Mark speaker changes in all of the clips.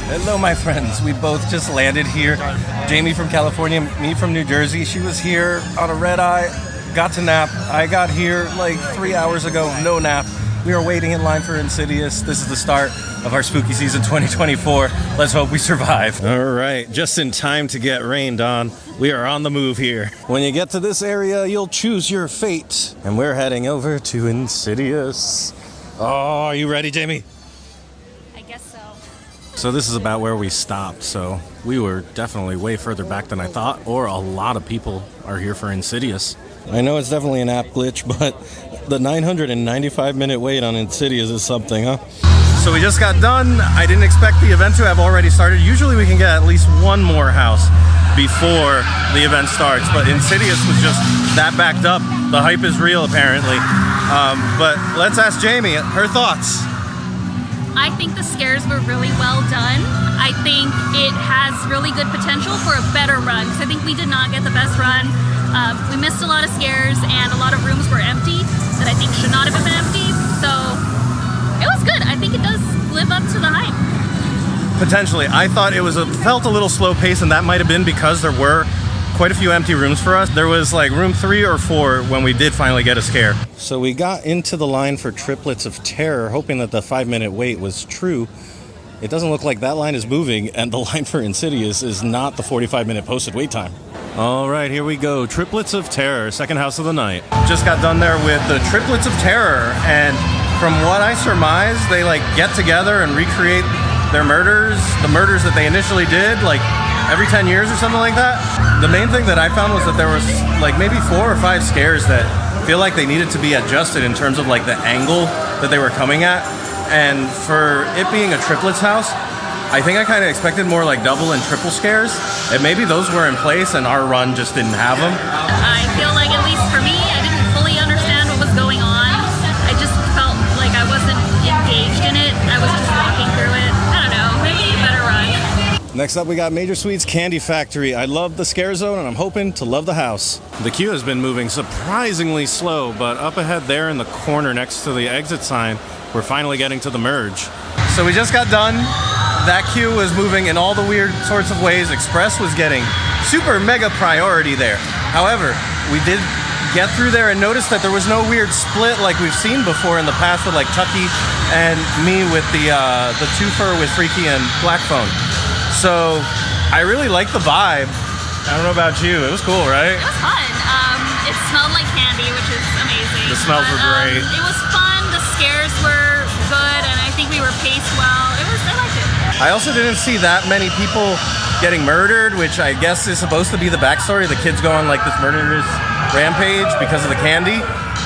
Speaker 1: Hello, my friends. We both just landed here. Jamie from California, me from New Jersey. She was here on a red eye, got to nap. I got here like 3 hours ago, no nap. We are waiting in line for Insidious. This is the start of our spooky season 2024. Let's hope we survive. All right, just in time to get rained on. We are on the move here. When you get to this area, you'll choose your fate. And we're heading over to Insidious. Oh, are you ready, Jamie?
Speaker 2: I guess so.
Speaker 1: So this is about where we stopped. So we were definitely way further back than I thought, or a lot of people are here for Insidious. I know it's definitely an app glitch, but the 995-minute wait on Insidious is something, huh? So we just got done. I didn't expect the event to have already started. Usually we can get at least one more house before the event starts, but Insidious was just that backed up. The hype is real, apparently. But let's ask Jamie her thoughts.
Speaker 2: I think the scares were really well done. I think it has really good potential for a better run, because I think we did not get the best run. We missed a lot of scares, and a lot of rooms were empty that I think should not have been empty. So it was good. I think it does live up to the hype.
Speaker 1: Potentially. I thought it felt a little slow pace, and that might have been because there were quite a few empty rooms for us. There was like room 3 or 4 when we did finally get a scare. So we got into the line for Triplets of Terror, hoping that the 5-minute wait was true. It doesn't look like that line is moving, and the line for Insidious is not the 45-minute posted wait time. All right, here we go. Triplets of Terror, second house of the night. Just got done there with the Triplets of Terror, and from what I surmise, they like get together and recreate their murders, the murders that they initially did, like every 10 years or something like that. The main thing that I found was that there was like maybe 4 or 5 scares that feel like they needed to be adjusted in terms of like the angle that they were coming at. And for it being a triplets house, I think I kind of expected more like double and triple scares. And maybe those were in place and our run just didn't have them.
Speaker 2: I feel like, at least for me, I didn't fully understand what was going on. I just felt like I wasn't engaged in it. I was just walking through it. I don't know, maybe a better run.
Speaker 1: Next up, we got Major Sweets Candy Factory. I love the scare zone, and I'm hoping to love the house. The queue has been moving surprisingly slow, but up ahead there in the corner next to the exit sign, we're finally getting to the merge. So we just got done. That queue was moving in all the weird sorts of ways. Express was getting super mega priority there. However, we did get through there and notice that there was no weird split like we've seen before in the past with like Chucky and me with the twofer with Freaky and Black Phone. So I really like the vibe. I don't know about you. It was cool, right?
Speaker 2: It was fun. It smelled like candy, which is amazing.
Speaker 1: The smells were great.
Speaker 2: It was fun. The scares were good, and I think we were paced well. I liked it.
Speaker 1: I also didn't see that many people getting murdered, which I guess is supposed to be the backstory. The kids go on like this murderous rampage because of the candy.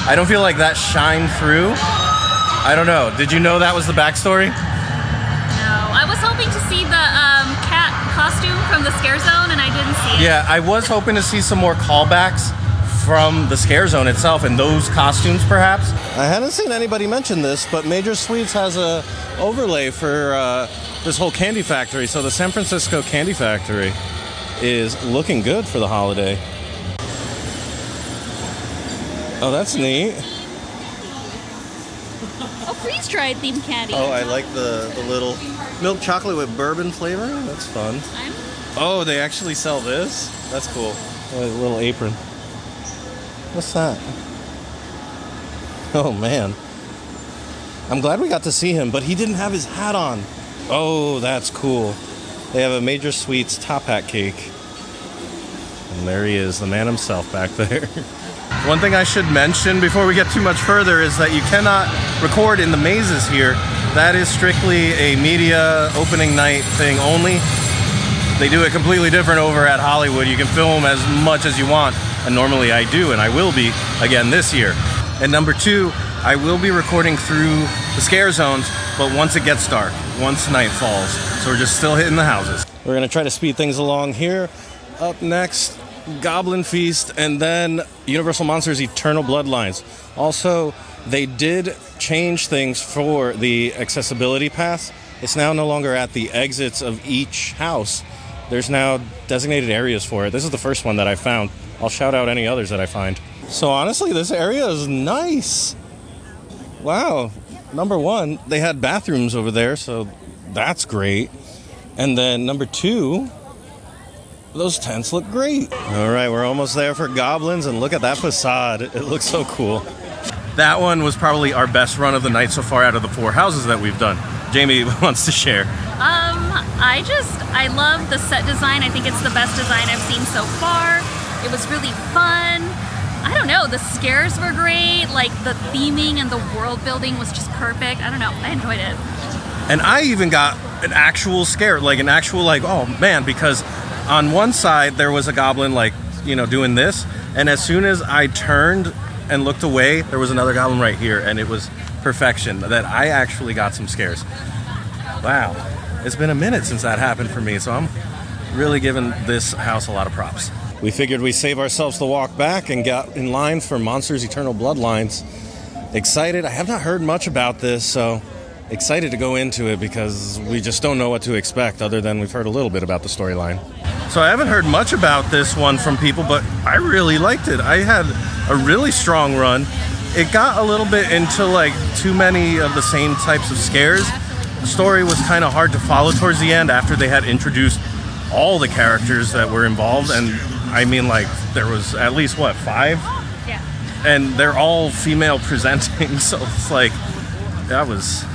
Speaker 1: I don't feel like that shined through. I don't know. Did you know that was the backstory?
Speaker 2: No. I was hoping to see the cat costume from the scare zone, and I didn't see it.
Speaker 1: Yeah, I was hoping to see some more callbacks from the scare zone itself and those costumes, perhaps. I hadn't seen anybody mention this, but Major Sweets has a overlay for this whole candy factory. So the San Francisco Candy Factory is looking good for the holiday. Oh, that's neat.
Speaker 2: Oh, freeze-dried themed candy.
Speaker 1: Oh, I like the little milk chocolate with bourbon flavor. That's fun. Oh, they actually sell this? That's cool. A little apron. What's that? Oh, man. I'm glad we got to see him, but he didn't have his hat on. Oh, that's cool. They have a Major Sweets top hat cake. And there he is, the man himself back there. One thing I should mention before we get too much further is that you cannot record in the mazes here. That is strictly a media opening night thing only. They do it completely different over at Hollywood. You can film as much as you want, and normally I do, and I will be again this year. And number 2, I will be recording through the scare zones, but once it gets dark, once night falls. So we're just still hitting the houses. We're gonna try to speed things along here. Up next, Goblin Feast, and then Universal Monsters Eternal Bloodlines. Also, they did change things for the accessibility pass. It's now no longer at the exits of each house. There's now designated areas for it. This is the first one that I found. I'll shout out any others that I find. So honestly, this area is nice. Wow. Number 1, they had bathrooms over there, so that's great. And then number 2, those tents look great. All right, we're almost there for Goblins, and look at that facade. It looks so cool. That one was probably our best run of the night so far out of the 4 houses that we've done. Jamie wants to share.
Speaker 2: I love the set design. I think it's the best design I've seen so far. It was really fun. I don't know, the scares were great. Like, the theming and the world building was just perfect. I don't know, I enjoyed it.
Speaker 1: And I even got an actual scare, like an actual, like, oh man, because on one side there was a goblin, like, you know, doing this, and as soon as I turned and looked away, there was another goblin right here, and it was perfection that I actually got some scares. Wow, it's been a minute since that happened for me, so I'm really giving this house a lot of props. We figured we'd save ourselves the walk back and got in line for Monsters Eternal Bloodlines. Excited. I have not heard much about this, so excited to go into it because we just don't know what to expect other than we've heard a little bit about the storyline. So I haven't heard much about this one from people, but I really liked it. I had a really strong run. It got a little bit into like too many of the same types of scares. The story was kind of hard to follow towards the end after they had introduced all the characters that were involved, and I mean, like, there was at least, what, 5?
Speaker 2: Yeah.
Speaker 1: And they're all female presenting, so it's like, that was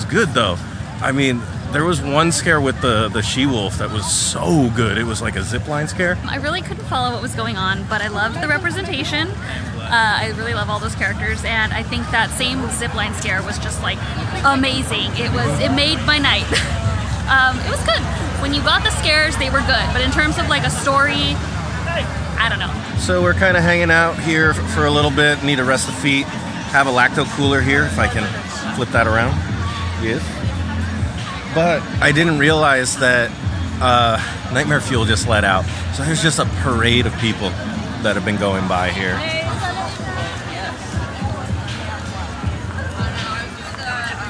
Speaker 1: good, though. I mean, there was one scare with the she-wolf that was so good. It was like a zipline scare.
Speaker 2: I really couldn't follow what was going on, but I loved the representation. I really love all those characters, and I think that same zipline scare was just, like, amazing. It made my night. It was good. When you got the scares, they were good, but in terms of, like, a story, I don't know.
Speaker 1: So we're kind of hanging out here for a little bit. Need to rest the feet. Have a lacto cooler here, if I can flip that around. Yes. But I didn't realize that Nightmare Fuel just let out. So there's just a parade of people that have been going by here.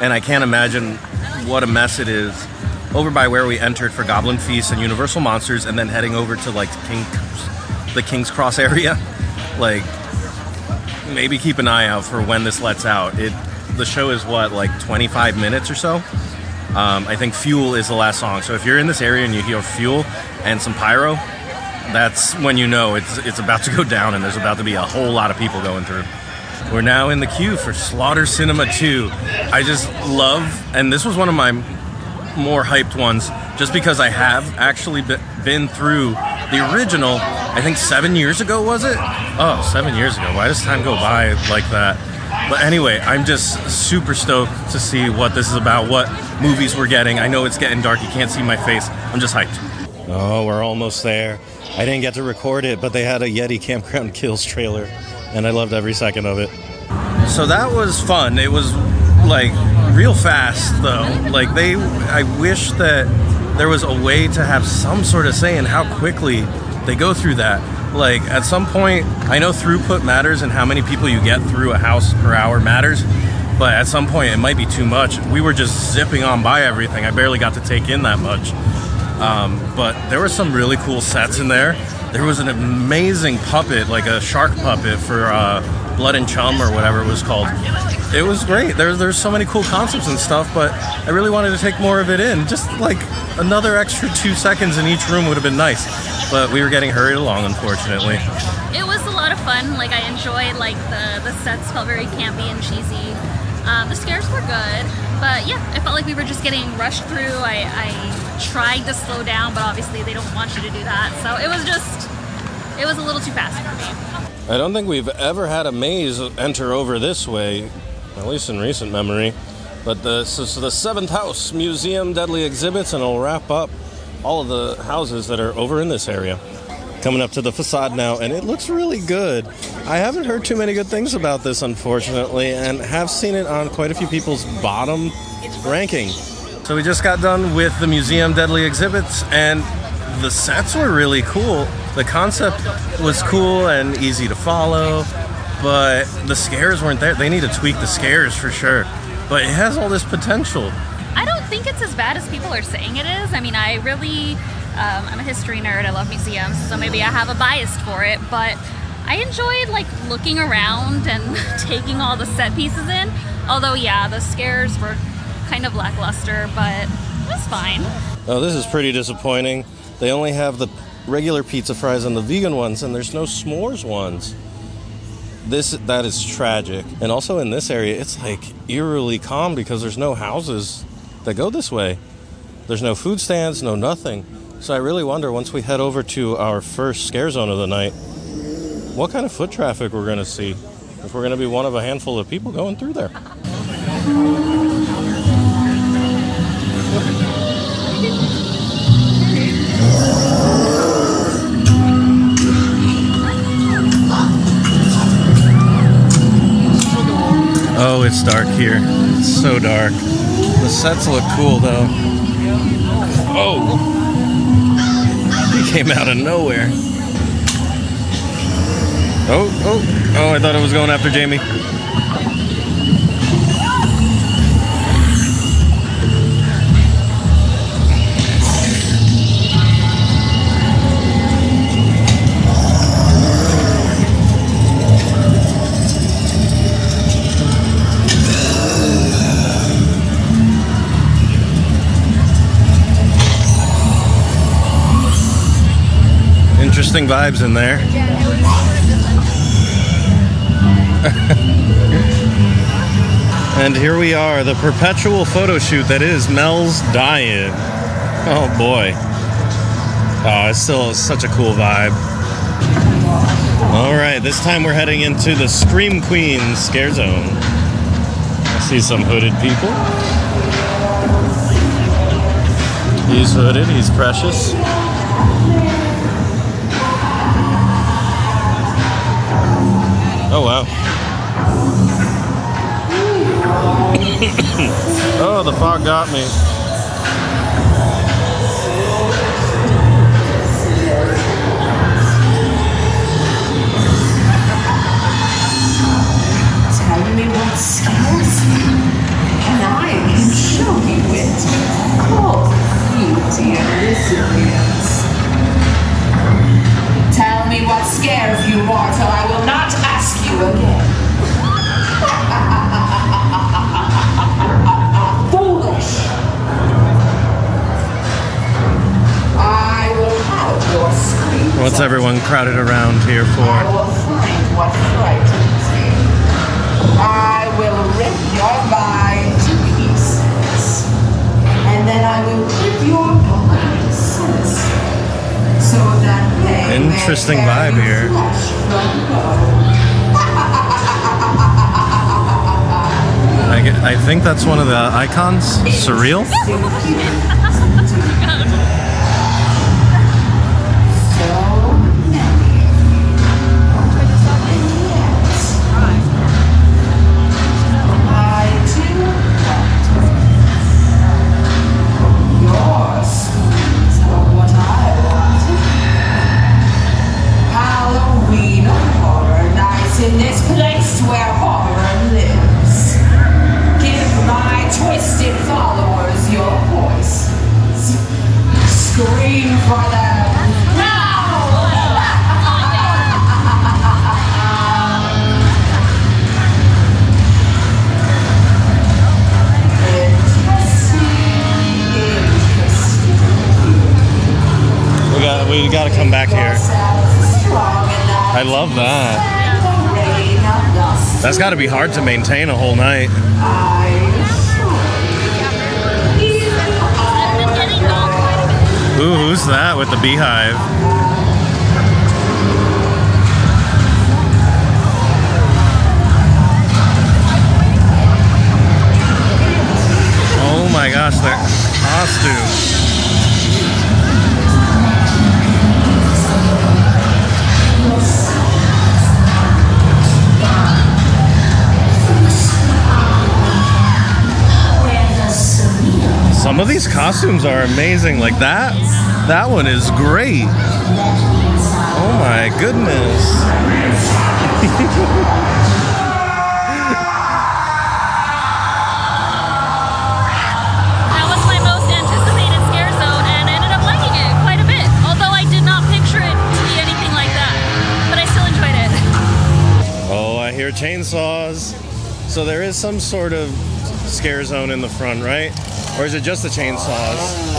Speaker 1: And I can't imagine what a mess it is over by where we entered for Goblin Feast and Universal Monsters, and then heading over to like the King's Cross area. Like, maybe keep an eye out for when this lets out. The show is what, like 25 minutes or so? I think Fuel is the last song. So if you're in this area and you hear Fuel and some pyro, that's when you know it's about to go down and there's about to be a whole lot of people going through. We're now in the queue for Slaughter Sinema 2. I just love, and this was one of my more hyped ones, just because I have actually been through the original, I think 7 years ago, was it? Oh, 7 years ago. Why does time go by like that? But anyway, I'm just super stoked to see what this is about, what movies we're getting. I know it's getting dark. You can't see my face. I'm just hyped. Oh, we're almost there. I didn't get to record it, but they had a Yeti Campground Kills trailer, and I loved every second of it. So that was fun. It was, like, real fast, though. Like, I wish that there was a way to have some sort of say in how quickly they go through that. Like, at some point, I know throughput matters and how many people you get through a house per hour matters, but at some point it might be too much. We were just zipping on by everything. I barely got to take in that much. But there were some really cool sets in there. There was an amazing puppet, like a shark puppet for Blood and Chum or whatever it was called. It was great. There's so many cool concepts and stuff, but I really wanted to take more of it in. Just like another extra 2 seconds in each room would have been nice. But we were getting hurried along, unfortunately.
Speaker 2: It was a lot of fun. Like, I enjoyed, like, the sets felt very campy and cheesy. The scares were good, but yeah, I felt like we were just getting rushed through. I tried to slow down, but obviously they don't want you to do that. So it was a little too fast for me.
Speaker 1: I don't think we've ever had a maze enter over this way, at least in recent memory. But this is the 7th house, Museum Deadly Exhibits, and it'll wrap up all of the houses that are over in this area. Coming up to the facade now, and it looks really good. I haven't heard too many good things about this, unfortunately, and have seen it on quite a few people's bottom ranking. So we just got done with the Museum Deadly Exhibits, and the sets were really cool. The concept was cool and easy to follow, but the scares weren't there. They need to tweak the scares for sure, but it has all this potential.
Speaker 2: I don't think it's as bad as people are saying it is. I mean, I really, I'm a history nerd. I love museums, so maybe I have a bias for it, but I enjoyed, like, looking around and taking all the set pieces in. Although, yeah, the scares were kind of lackluster, but was fine.
Speaker 1: Oh, this is pretty disappointing. They only have the regular pizza fries and the vegan ones, and there's no s'mores ones. That is tragic. And also in this area, it's like eerily calm because there's no houses that go this way. There's no food stands, no nothing. So I really wonder, once we head over to our first scare zone of the night, what kind of foot traffic we're going to see. If we're going to be one of a handful of people going through there. Oh, it's dark here. It's so dark. The sets look cool, though. Oh! He came out of nowhere. Oh, I thought it was going after Jamie. Interesting vibes in there. And here we are, the perpetual photo shoot that is Mel's die-in. Oh boy. Oh, it's still such a cool vibe. Alright, this time we're heading into the Scream Queen scare zone. I see some hooded people. He's hooded, he's precious. Oh wow. Oh, the fog got me.
Speaker 3: Tell me what scares you, and I can show you it with full beauty and resilience. Tell me what scares you, mortal. I will not ask you again. Foolish. I will have your screams.
Speaker 1: What's everyone crowded around here for?
Speaker 3: I will find what frightens you. I will rip your mind to pieces. And then I will clip your body senseless. So that they
Speaker 1: Interesting vibe here. I think that's one of the icons. Surreal?
Speaker 3: In this place where horror lives, give my twisted followers your voices. Scream for them now!
Speaker 1: We got to come back here. I love that. That's got to be hard to maintain a whole night. Ooh, who's that with the beehive? Oh my gosh, their costume. Some of these costumes are amazing. Like that one is great. Oh my goodness.
Speaker 2: That was my most anticipated scare zone, and I ended up liking it quite a bit. Although I did not picture it to be anything like that, but I still enjoyed it.
Speaker 1: Oh, I hear chainsaws. So there is some sort of scare zone in the front, right? Or is it just the chainsaws?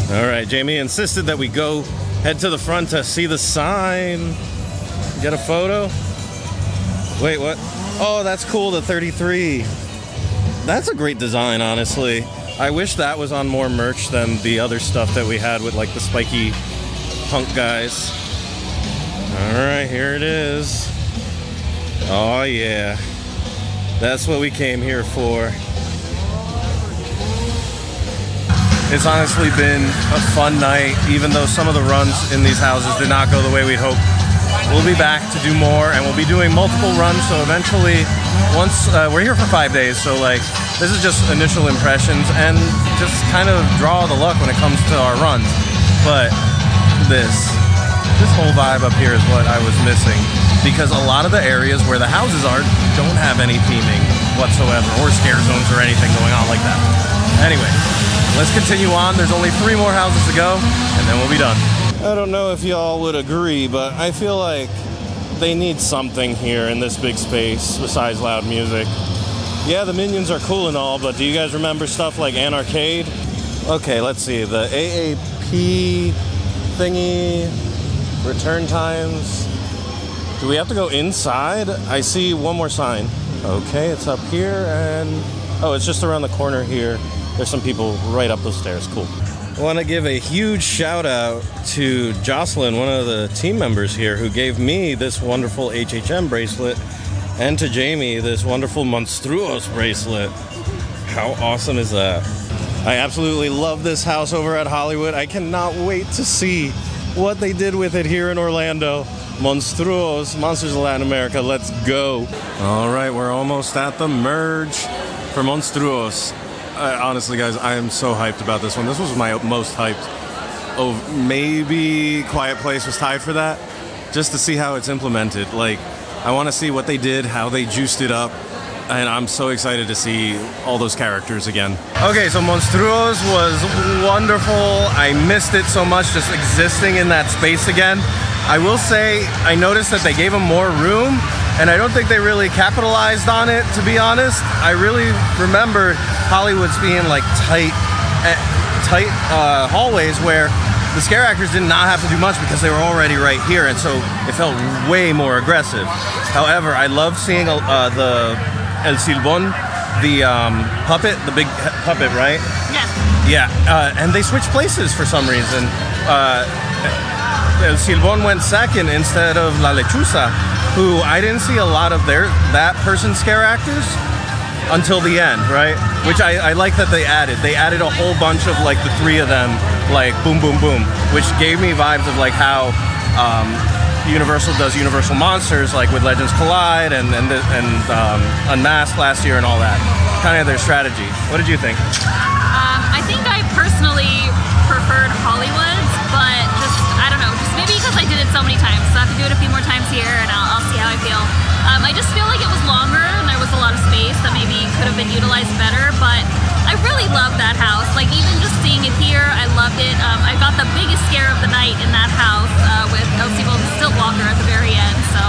Speaker 1: All right, Jamie insisted that we go head to the front to see the sign. Get a photo? Wait, what? Oh, that's cool, the 33. That's a great design, honestly. I wish that was on more merch than the other stuff that we had with like the spiky punk guys. All right, here it is. Oh yeah, that's what we came here for. It's honestly been a fun night, even though some of the runs in these houses did not go the way we'd hoped. We'll be back to do more, and we'll be doing multiple runs, so eventually, once, we're here for 5 days, so like, this is just initial impressions, and just kind of draw the luck when it comes to our runs. But this whole vibe up here is what I was missing, because a lot of the areas where the houses are don't have any theming whatsoever, or scare zones or anything going on like that. Anyway, let's continue on. There's only 3 more houses to go, and then we'll be done. I don't know if y'all would agree, but I feel like they need something here in this big space besides loud music. Yeah, the Minions are cool and all, but do you guys remember stuff like Anarcade? Okay, let's see. The AAP thingy, return times. Do we have to go inside? I see one more sign. Okay, it's up here, and oh, it's just around the corner here. There's some people right up those stairs. Cool. I want to give a huge shout out to Jocelyn, one of the team members here, who gave me this wonderful HHM bracelet, and to Jamie this wonderful Monstruos bracelet. How awesome is that? I absolutely love this house over at Hollywood. I cannot wait to see what they did with it here in Orlando. Monstruos, Monsters of Latin America, let's go. All right, we're almost at the merge for Monstruos. Honestly, guys, I am so hyped about this one. This was my most hyped. Oh, maybe Quiet Place was tied for that. Just to see how it's implemented. Like, I want to see what they did, how they juiced it up, and I'm so excited to see all those characters again. Okay, so Monstruos was wonderful. I missed it so much just existing in that space again. I will say, I noticed that they gave them more room, and I don't think they really capitalized on it, to be honest. I really remember Hollywood's being like tight hallways where the scare actors did not have to do much because they were already right here, and so it felt way more aggressive. However, I love seeing the El Silbón, the puppet, the big puppet, right?
Speaker 2: Yes.
Speaker 1: Yeah, and they switched places for some reason. El Silbón went second instead of La Lechuza, who I didn't see a lot of that person's scare actors until the end, right? Which I like that they added. They added a whole bunch of like the 3 of them, like boom, boom, boom, which gave me vibes of like how Universal does Universal Monsters, like with Legends Collide and Unmasked last year and all that. Kind of their strategy. What did you think?
Speaker 2: I think I personally preferred Hollywood's, but just, I don't know, just maybe because I did it so many times, so I have to do it a few more times here, and I'll see how I feel. I just feel like it was longer, and there was a lot of space that maybe could have been utilized better, but I really loved that house. Like, even just seeing it here, I loved it. I got the biggest scare of the night in that house with El Silbón Stilt Walker at the very end, so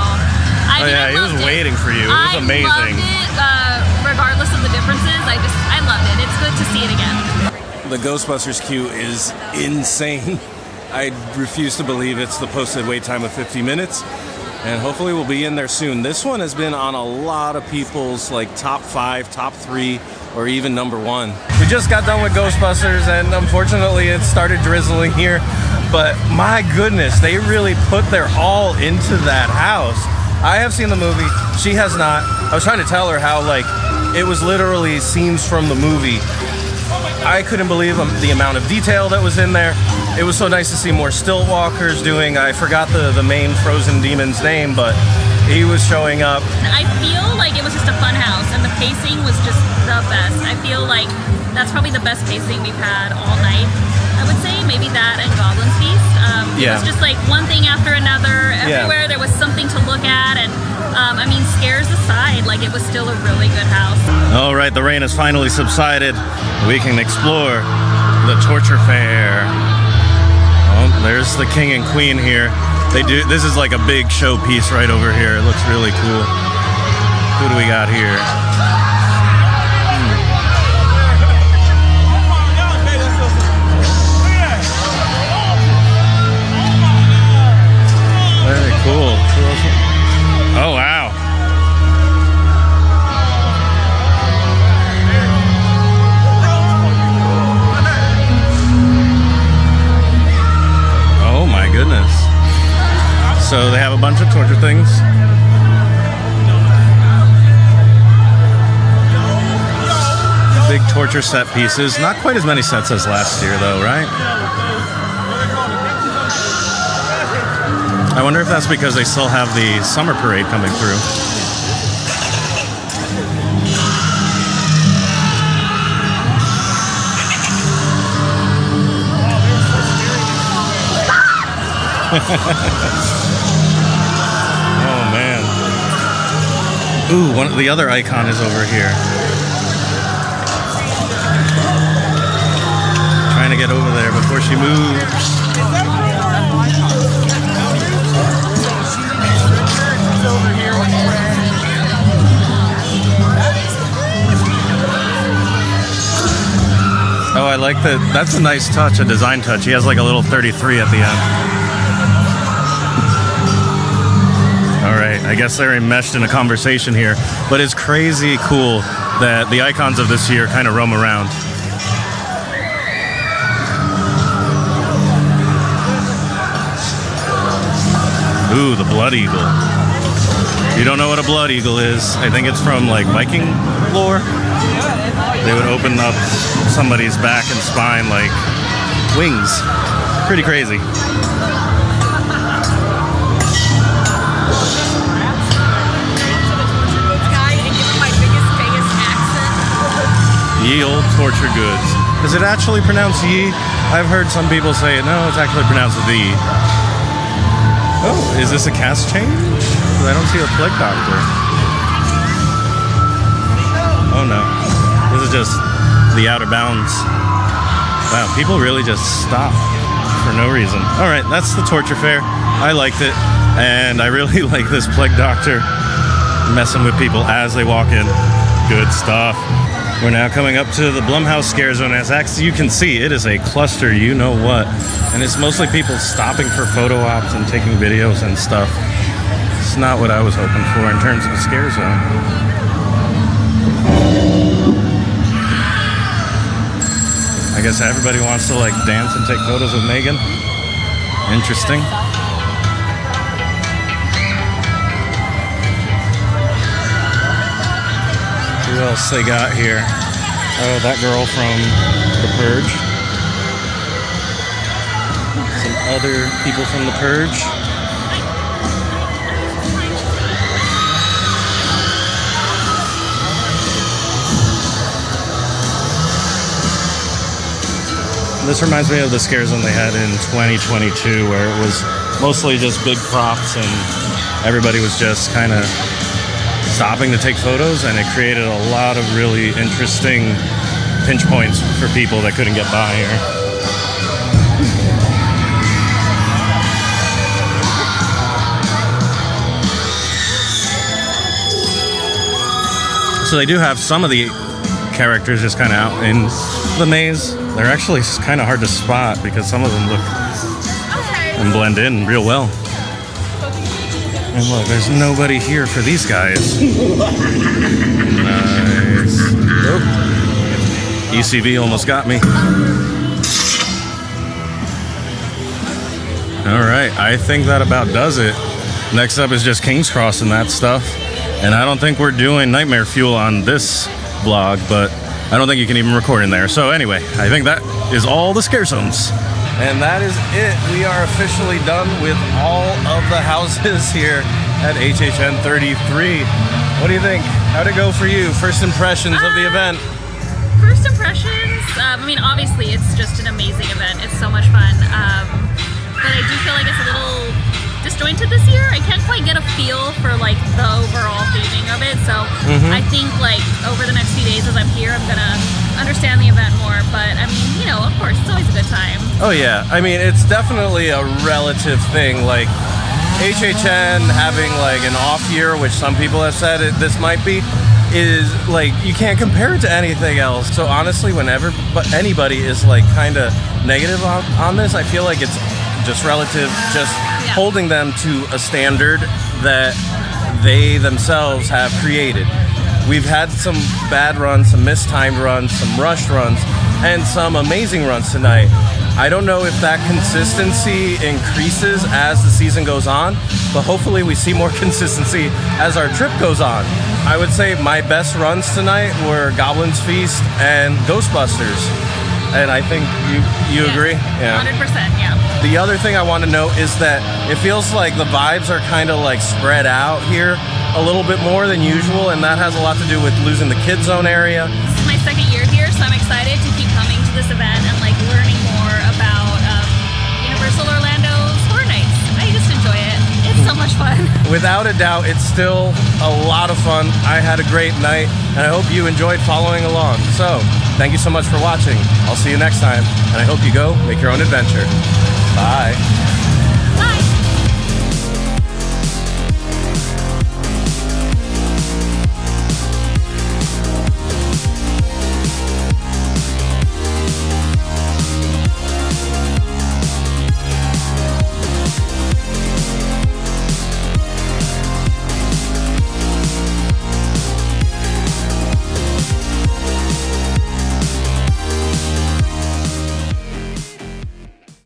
Speaker 2: I
Speaker 1: he was waiting for you. It was amazing.
Speaker 2: I loved it, regardless of the differences. I loved it. It's good to see it again.
Speaker 1: The Ghostbusters queue is insane. I refuse to believe it's the posted wait time of 50 minutes, and hopefully we'll be in there soon. This one has been on a lot of people's like top 5, top 3, or even number 1. We just got done with Ghostbusters, and unfortunately it started drizzling here, but my goodness, they really put their all into that house. I have seen the movie, she has not. I was trying to tell her how like it was literally scenes from the movie. I couldn't believe the amount of detail that was in there. It was so nice to see more stilt walkers doing, I forgot the main frozen demon's name, but he was showing up.
Speaker 2: I feel like it was just a fun house, and the pacing was just the best. I feel like that's probably the best pacing we've had all night. I would say maybe that and Goblins Feast. It was just like one thing after another. Everywhere there was something to look at, and I mean, scares aside, like it was still a really good house.
Speaker 1: All right, the rain has finally subsided. We can explore the torture fair. Oh, there's the king and queen here. This is like a big showpiece right over here. It looks really cool. Who do we got here? Very cool. Oh, wow. Oh, my goodness. So they have a bunch of torture things. Big torture set pieces. Not quite as many sets as last year, though, right? I wonder if that's because they still have the summer parade coming through. Oh man. Ooh, the other icon is over here. Trying to get over there before she moves. Oh, I like that. That's a nice touch, a design touch. He has like a little 33 at the end. All right, I guess they're enmeshed in a conversation here, but it's crazy cool that the icons of this year kind of roam around. Ooh, the blood eagle. If you don't know what a blood eagle is, I think it's from like Viking lore. They would open up somebody's back and spine like wings. Pretty crazy. Ye old torture goods. Is it actually pronounced ye? I've heard some people say it. No, it's actually pronounced thee. Oh, is this a cast change? I don't see a plague doctor. Oh no. This is just the outer bounds. Wow, people really just stop for no reason. All right, that's the torture fair. I liked it, and I really like this plague doctor messing with people as they walk in. Good stuff. We're now coming up to the Blumhouse scare zone. As you can see, it is a cluster, you know what. And it's mostly people stopping for photo ops and taking videos and stuff. It's not what I was hoping for in terms of a scare zone. I guess everybody wants to like dance and take photos with Megan. Interesting. Who else they got here? Oh, that girl from The Purge. Some other people from The Purge. This reminds me of the scare zone they had in 2022, where it was mostly just big props and everybody was just kind of stopping to take photos, and it created a lot of really interesting pinch points for people that couldn't get by here. So they do have some of the characters just kind of out in the maze. They're actually kind of hard to spot because some of them look and blend in real well. And look, there's nobody here for these guys. Nice. Oh. ECV almost got me. All right, I think that about does it. Next up is just King's Cross and that stuff. And I don't think we're doing Nightmare Fuel on this vlog, but I don't think you can even record in there. So anyway, I think that is all the scare zones. And that is it. We are officially done with all of the houses here at HHN 33. What do you think? How'd it go for you? First impressions of the event?
Speaker 2: First impressions? I mean, obviously it's just an amazing event. It's so much fun. But I do feel like it's a little disjointed this year. I can't quite get a feel for like the overall theming of it. So I think like over the next few days as I'm here, I'm gonna understand the event more. But I mean, you know, of course, it's always a good time.
Speaker 1: Oh yeah, I mean, it's definitely a relative thing. Like HHN having like an off year, which some people have said this might be, is like you can't compare it to anything else. So honestly, whenever anybody is like kind of negative on this, I feel like it's just relative, just holding them to a standard that they themselves have created. We've had some bad runs, some mistimed runs, some rushed runs, and some amazing runs tonight. I don't know if that consistency increases as the season goes on, but hopefully we see more consistency as our trip goes on. I would say my best runs tonight were Goblins Feast and Ghostbusters. And I think you agree?
Speaker 2: Yeah. 100%, yeah.
Speaker 1: The other thing I want to note is that it feels like the vibes are kind of like spread out here a little bit more than usual, and that has a lot to do with losing the Kid Zone area.
Speaker 2: This is my second year here, so I'm excited to keep coming to this event and like learning more about Universal Orlando's Horror Nights. I just enjoy it. It's so much fun.
Speaker 1: Without a doubt, it's still a lot of fun. I had a great night, and I hope you enjoyed following along. So, thank you so much for watching. I'll see you next time, and I hope you go make your own adventure. Bye.